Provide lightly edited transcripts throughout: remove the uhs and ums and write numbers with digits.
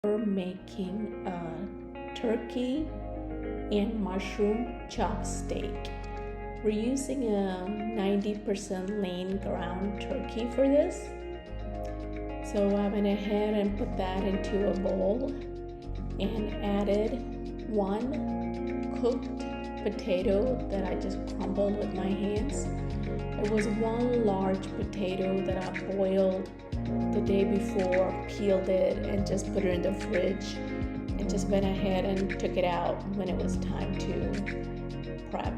We're making a turkey and mushroom chop steak. We're using a 90% lean ground turkey for this. So I went ahead and put that into a bowl and added one cooked potato that I just crumbled with my hands. It was one large potato that I boiled the day before, peeled it, and just put it in the fridge, and just went ahead and took it out when it was time to prep.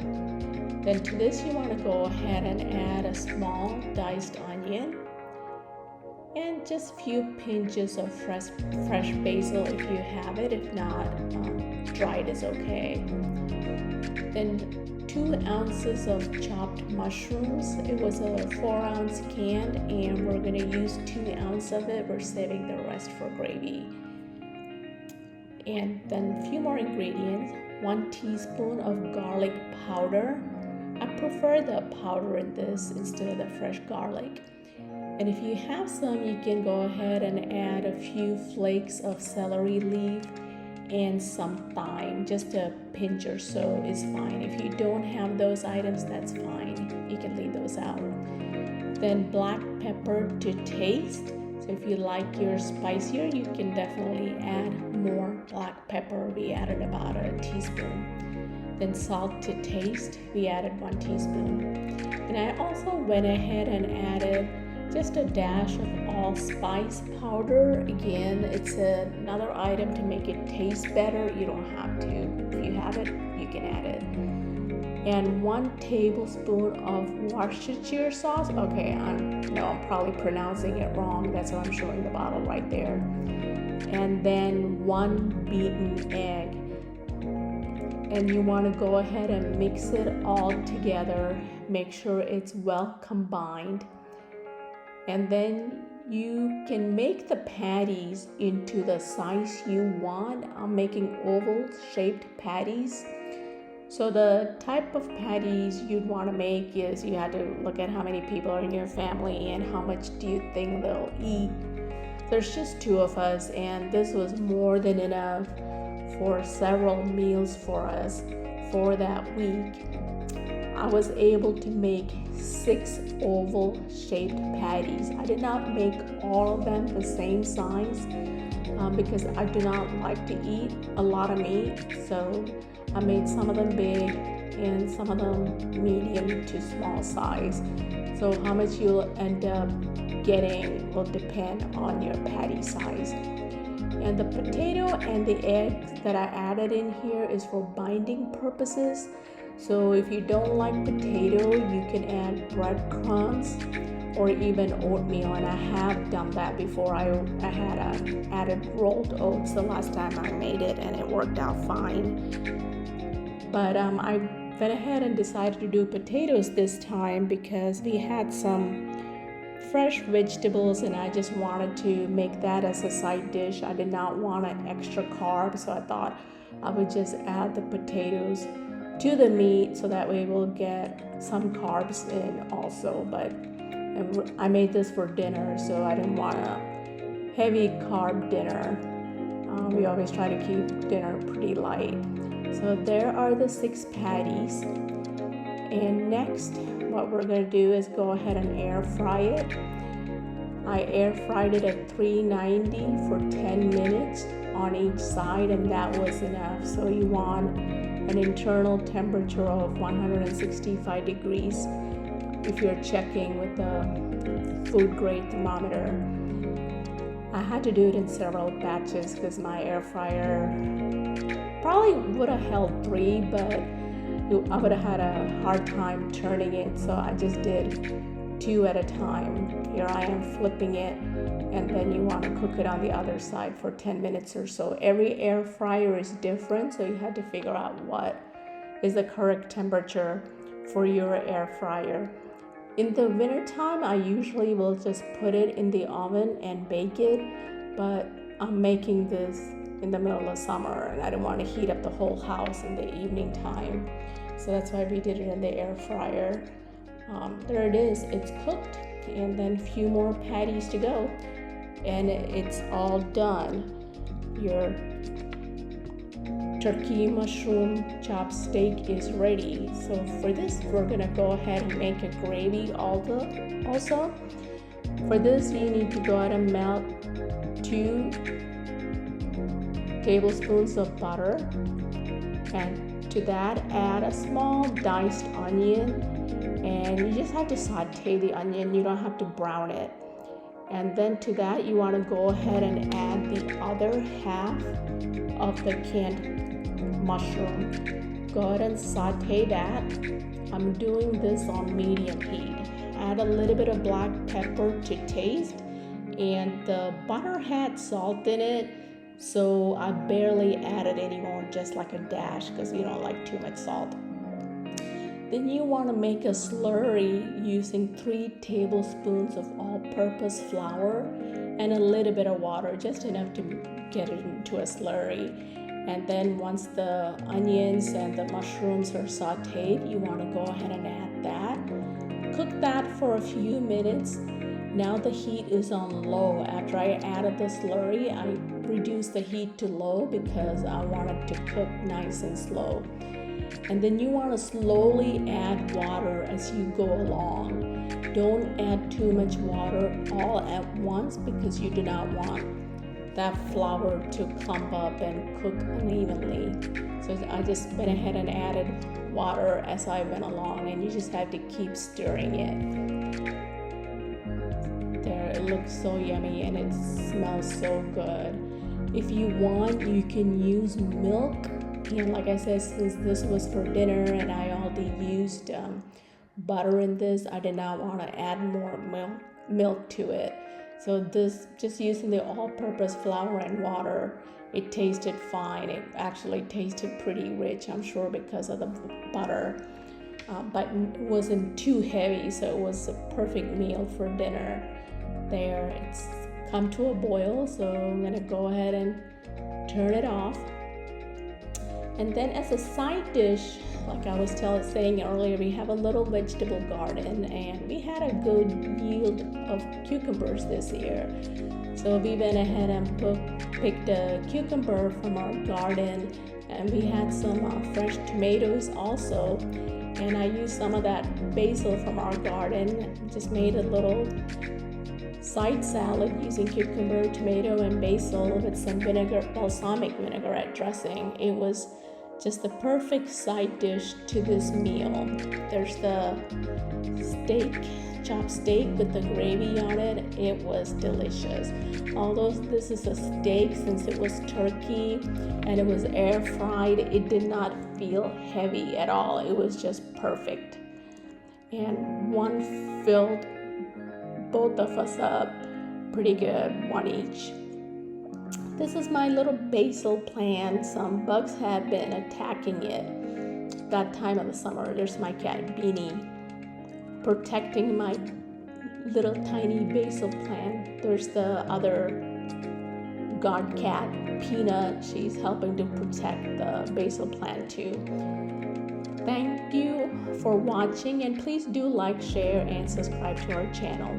Then to this you want to go ahead and add a small diced onion and just a few pinches of fresh basil if you have it. If not, dried is okay. Then 2 ounces of chopped mushrooms. It was a 4-ounce can, and we're going to use 2 ounces of it. We're saving the rest for gravy. And then a few more ingredients. 1 teaspoon of garlic powder. I prefer the powder in this instead of the fresh garlic. And if you have some, you can go ahead and add a few flakes of celery leaf and some thyme. Just a pinch or so is fine. If you don't have those items, that's fine. You can leave those out. Then black pepper to taste. So if you like yours spicier, you can definitely add more black pepper. We added about a teaspoon. Then salt to taste. We added 1 teaspoon. And I also went ahead and added just a dash of allspice powder. Again, it's another item to make it taste better. You don't have to. If you have it, you can add it. And 1 tablespoon of Worcestershire sauce. Okay, I'm probably pronouncing it wrong. That's why I'm showing the bottle right there. And then 1 beaten egg. And you want to go ahead and mix it all together. Make sure it's well combined. And then you can make the patties into the size you want. I'm making oval shaped patties. So the type of patties you'd want to make is you have to look at how many people are in your family and how much do you think they'll eat. There's just 2 of us, and this was more than enough for several meals for us for that week. I was able to make 6 oval shaped patties. I did not make all of them the same size because I do not like to eat a lot of meat. So I made some of them big and some of them medium to small size. So how much you'll end up getting will depend on your patty size. And the potato and the eggs that I added in here is for binding purposes. So if you don't like potato, you can add breadcrumbs or even oatmeal. And I have done that before. I had added rolled oats the last time I made it, and it worked out fine. But I went ahead and decided to do potatoes this time because we had some fresh vegetables, and I just wanted to make that as a side dish. I did not want an extra carb, so I thought I would just add the potatoes to the meat so that way we'll get some carbs in also. But I made this for dinner, so I didn't want a heavy carb dinner. We always try to keep dinner pretty light. So there are the 6 patties. And next, what we're going to do is go ahead and air fry it. I air fried it at 390 for 10 minutes on each side, and that was enough. So you want an internal temperature of 165 degrees if you're checking with the food grade thermometer. I had to do it in several batches because my air fryer probably would have held 3, but I would have had a hard time turning it, so I just did 2 at a time. Here I am flipping it, and then you want to cook it on the other side for 10 minutes or so. Every air fryer is different, so you have to figure out what is the correct temperature for your air fryer. In the wintertime, I usually will just put it in the oven and bake it, but I'm making this in the middle of summer, and I didn't want to heat up the whole house in the evening time. So that's why we did it in the air fryer. There it is, it's cooked, and then a few more patties to go, and it's all done. your turkey mushroom chopped steak is ready. So for this, we're gonna go ahead and make a gravy also. For this, you need to go ahead and melt 2 tablespoons of butter, and to that add a small diced onion, and you just have to saute the onion, you don't have to brown it. And then to that, you want to go ahead and add the other half of the canned mushroom. Go ahead and saute that. I'm doing this on medium heat. Add a little bit of black pepper to taste, and the butter had salt in it, so I barely added anymore, just like a dash, because you don't like too much salt. Then you want to make a slurry using 3 tablespoons of all-purpose flour and a little bit of water, just enough to get it into a slurry. And then once the onions and the mushrooms are sauteed, you want to go ahead and add that. Cook that for a few minutes. Now the heat is on low. After I added the slurry, I reduced the heat to low because I want it to cook nice and slow. And then you want to slowly add water as you go along. Don't add too much water all at once because you do not want that flour to clump up and cook unevenly. So I just went ahead and added water as I went along, and you just have to keep stirring it. There, it looks so yummy and it smells so good. If you want, you can use milk. And like I said, since this was for dinner and I already used butter in this, I did not want to add more milk to it. So this, just using the all-purpose flour and water, it tasted fine. It actually tasted pretty rich, I'm sure, because of the butter. But it wasn't too heavy, so it was a perfect meal for dinner. There, it's come to a boil, so I'm gonna go ahead and turn it off. And then as a side dish, like I was saying earlier, we have a little vegetable garden, and we had a good yield of cucumbers this year. So we went ahead and picked a cucumber from our garden, and we had some fresh tomatoes also. And I used some of that basil from our garden, just made a little side salad using cucumber, tomato, and basil with some balsamic vinaigrette dressing. It was just the perfect side dish to this meal. There's the chopped steak with the gravy on it. It was delicious. Although this is a steak, since it was turkey and it was air fried, it did not feel heavy at all. It was just perfect. And one filled both of us up pretty good, one each. This is my little basil plant. Some bugs have been attacking it that time of the summer. There's my cat Beanie protecting my little tiny basil plant. There's the other guard cat, Peanut. She's helping to protect the basil plant too. Thank you for watching, and please do like, share, and subscribe to our channel.